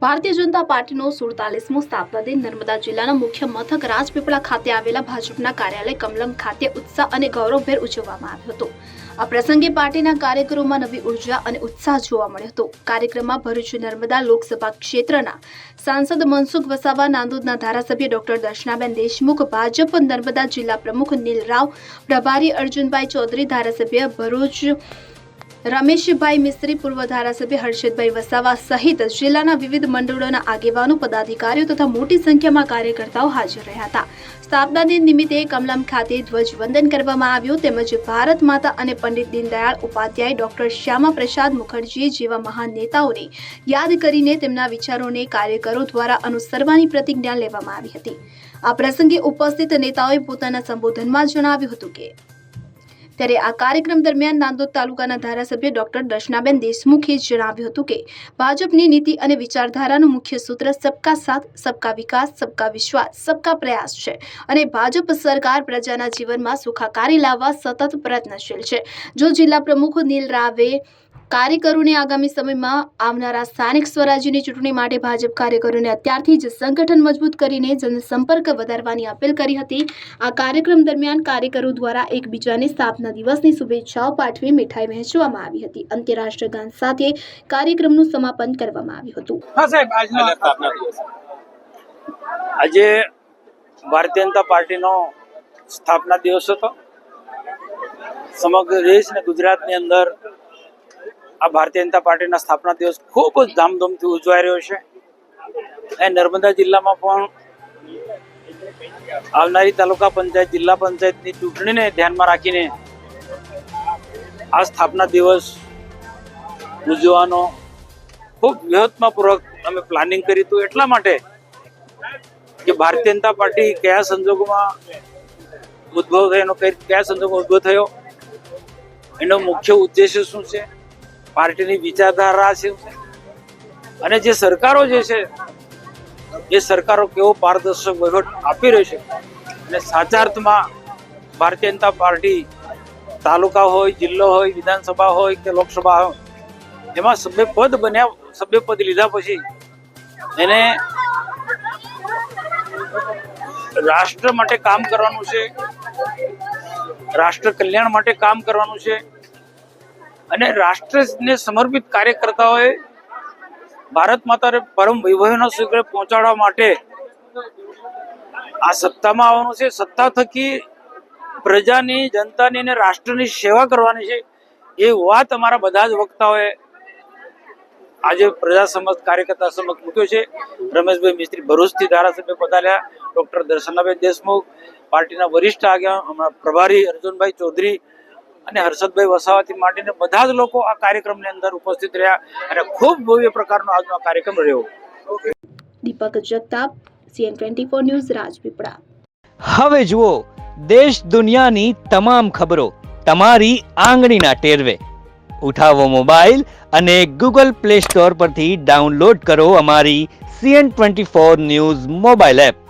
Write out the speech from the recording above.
ભારતીય જનતા પાર્ટીનો 47મો સ્થાપના દિન નર્મદા જિલ્લાના મુખ્ય મથક રાજપીપળા ખાતે આવેલા ભાજપના કાર્યાલય કમલમ ખાતે ઉત્સાહ અને ગૌરવભેર ઉજવવામાં આવ્યો હતો। આ પ્રસંગે પાર્ટીના કાર્યકરોમાં નવી ઉર્જા અને ઉત્સાહ જોવા મળ્યો હતો। કાર્યક્રમમાં ભરૂચ નર્મદા લોકસભા ક્ષેત્રના સાંસદ મનસુખ વસાવા, નાંદોદના ધારાસભ્ય ડોક્ટર દર્શનાબેન દેશમુખ, ભાજપ નર્મદા જિલ્લા પ્રમુખ નીલરાવ, પ્રભારી અર્જુનભાઈ ચૌધરી, ધારાસભ્ય ભરૂચ રમેશભાઈ મિસ્ત્રી, પૂર્વ ધારાસભ્ય હર્ષદભાઈ વસાવા સહિત જિલ્લાના વિવિધ મંડળોના આગેવાનો, પદાધિકારીઓ તથા મોટી સંખ્યામાં કાર્યકર્તાઓ હાજર રહ્યા હતા। સ્થાપના દિન નિમિત્તે કમલમ ખાતે ધ્વજવંદન કરવામાં આવ્યું તેમજ ભારત માતા અને પંડિત દીનદયાળ ઉપાધ્યાય, ડોક્ટર શ્યામા પ્રસાદ મુખર્જી જેવા મહાન નેતાઓને યાદ કરીને તેમના વિચારોને કાર્યકરો દ્વારા અનુસરવાની પ્રતિજ્ઞા લેવામાં આવી હતી। આ પ્રસંગે ઉપસ્થિત નેતાઓએ પોતાના સંબોધનમાં જણાવ્યું હતું કે ત્યારે આ કાર્યક્રમ દરમિયાન નાંદોદ તાલુકાના ધારાસભ્ય ડોક્ટર દર્શનાબેન દેશમુખે જણાવ્યું હતું કે ભાજપની નીતિ અને વિચારધારાનું મુખ્ય સૂત્ર સબકા સાથ, સબકા વિકાસ, સબકા વિશ્વાસ, સબકા પ્રયાસ છે અને ભાજપ સરકાર પ્રજાના જીવનમાં સુખાકારી લાવવા સતત પ્રયત્નશીલ છે। જો જિલ્લા પ્રમુખ નીલરાવે કાર્યકરોને આગામી સમયમાં આવનારા સ્થાનિક સ્વરાજ્યની ચૂંટણી માટે ભાજપ કાર્યકરોને અત્યારથી જ સંગઠન મજબૂત કરીને જનસંપર્ક વધારવાની અપીલ કરી હતી। આ કાર્યક્રમ દરમિયાન કાર્યકરો દ્વારા એકબીજાને સ્થાપના દિવસની શુભેચ્છાઓ પાઠવી મીઠાઈ વહેંચવામાં આવી હતી। અંતે રાષ્ટ્રગાન સાથે કાર્યક્રમનું સમાપન કરવામાં આવ્યું હતું। આજે ભારતીય જનતા પાર્ટીનો સ્થાપના દિવસ હતો। સમગ્ર દેશ અને ગુજરાતની અંદર આ ભારતીય જનતા પાર્ટીના સ્થાપના દિવસ ખૂબ જ ધામધૂમથી ઉજવાઈ રહ્યો છે। એ નર્મદા જિલ્લામાં પણ આવનારી તાલુકા પંચાયત, જિલ્લા પંચાયતની ચૂંટણીને ધ્યાનમાં રાખીને આ સ્થાપના દિવસ ઉજવવાનો ખૂબ વ્યૂહાત્મકપૂર્વક અમે પ્લાનિંગ કર્યું હતું। એટલા માટે કે ભારતીય જનતા પાર્ટી કયા સંજોગોમાં ઉદ્ભવ થયો, કયા સંજોગોમાં ઉદ્ભવ થયો, એનો મુખ્ય ઉદ્દેશ્ય શું છે, પાર્ટીની વિચારધારા છે અને જે સરકારો જે છે એ સરકારો કેવો પારદર્શક વહીવટ આપી રહી છે અને સાચા અર્થમાં ભારતીય જનતા પાર્ટી તાલુકા હોય, જિલ્લો હોય, વિધાનસભા હોય કે લોકસભા હોય એમાં સભ્ય પદ લીધા પછી એને રાષ્ટ્ર માટે કામ કરવાનું છે, રાષ્ટ્ર કલ્યાણ માટે કામ કરવાનું છે અને રાષ્ટ્રને સમર્પિત કાર્યકર્તાઓએ ભારત માતાને પરમ વૈભવના શિખરે પહોંચાડવા માટે આ સત્તામાં આવવાનું છે। સત્તા થકી પ્રજાની, જનતાની અને રાષ્ટ્રની સેવા કરવાની છે। એ વાત અમારા બધા જ વક્તાઓએ આજે પ્રજા સમક્ષ, કાર્યકર્તા સમક્ષ મૂક્યો છે। રમેશભાઈ મિસ્ત્રી ભરૂચથી ધારાસભ્ય પધાર્યા, ડોક્ટર દર્શનાબેન દેશમુખ, પાર્ટીના વરિષ્ઠ આગેવાન પ્રભારી અર્જુનભાઈ ચૌધરી અને હર્ષદભાઈ વસાવાથી માંડીને બધા જ લોકો આ કાર્યક્રમની અંદર ઉપસ્થિત રહ્યા અને ખૂબ ભવ્ય પ્રકારનો આજનો કાર્યક્રમ રહ્યો। દીપક જગતાપ, CN24 ન્યૂઝ, રાજપીપળા। હવે જુઓ દેશ દુનિયાની તમામ ખબરો તમારી આંગળીના ટેરવે। ઉઠાવો મોબાઈલ અને Google Play Store પરથી ડાઉનલોડ કરો અમારી CN24 ન્યૂઝ મોબાઈલ એપ।